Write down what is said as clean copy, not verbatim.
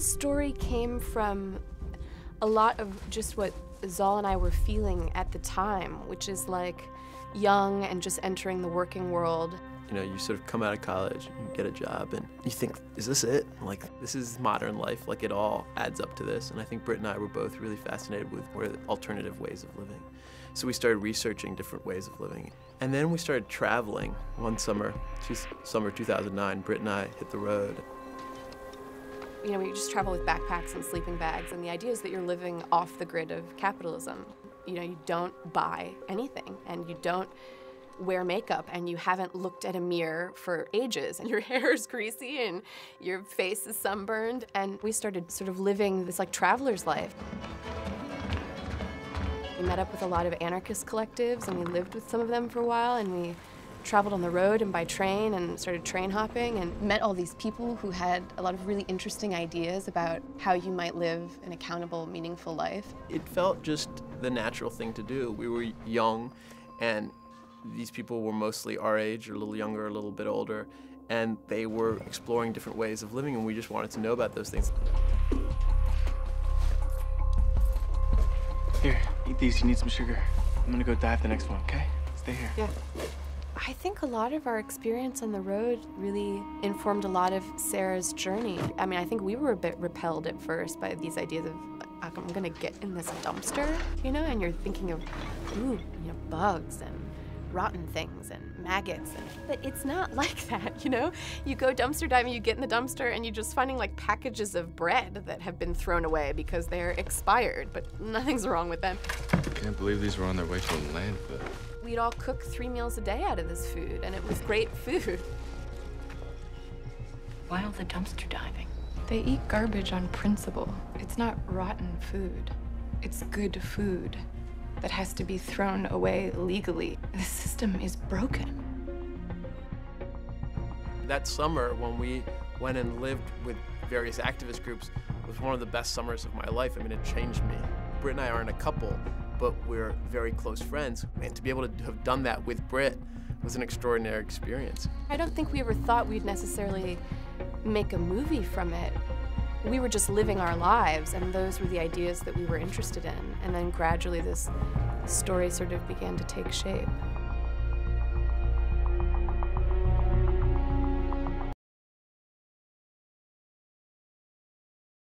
the story came from a lot of just what Zal and I were feeling at the time, which is like young and just entering the working world. You know, you sort of come out of college, you get a job, and you think, is this it? Like, this is modern life, like it all adds up to this. And I think Britt and I were both really fascinated with alternative ways of living. So we started researching different ways of living. And then we started traveling. One summer, summer 2009, Britt and I hit the road. You know, we just travel with backpacks and sleeping bags, and the idea is that you're living off the grid of capitalism. You know, you don't buy anything, and you don't wear makeup, and you haven't looked at a mirror for ages, and your hair is greasy and your face is sunburned, and we started sort of living this like traveler's life. We met up with a lot of anarchist collectives, and we lived with some of them for a while, and we traveled on the road and by train and started train hopping and met all these people who had a lot of really interesting ideas about how you might live an accountable, meaningful life. It felt just the natural thing to do. We were young, and these people were mostly our age, or a little younger, a little bit older, and they were exploring different ways of living, and we just wanted to know about those things. Here, eat these. You need some sugar. I'm gonna go dive the next one, okay? Stay here. Yeah. I think a lot of our experience on the road really informed a lot of Sarah's journey. I mean, I think we were a bit repelled at first by these ideas of, I'm gonna get in this dumpster, you know, and you're thinking of, ooh, you know, bugs and rotten things and maggots, but it's not like that, you know? You go dumpster diving, you get in the dumpster, and you're just finding like packages of bread that have been thrown away because they're expired, but nothing's wrong with them. I can't believe these were on their way to a landfill. We'd all cook 3 meals a day out of this food, and it was great food. Why all the dumpster diving? They eat garbage on principle. It's not rotten food. It's good food that has to be thrown away legally. The system is broken. That summer, when we went and lived with various activist groups, was one of the best summers of my life. I mean, it changed me. Britt and I aren't a couple, but we're very close friends. And to be able to have done that with Britt was an extraordinary experience. I don't think we ever thought we'd necessarily make a movie from it. We were just living our lives, and those were the ideas that we were interested in. And then gradually this story sort of began to take shape.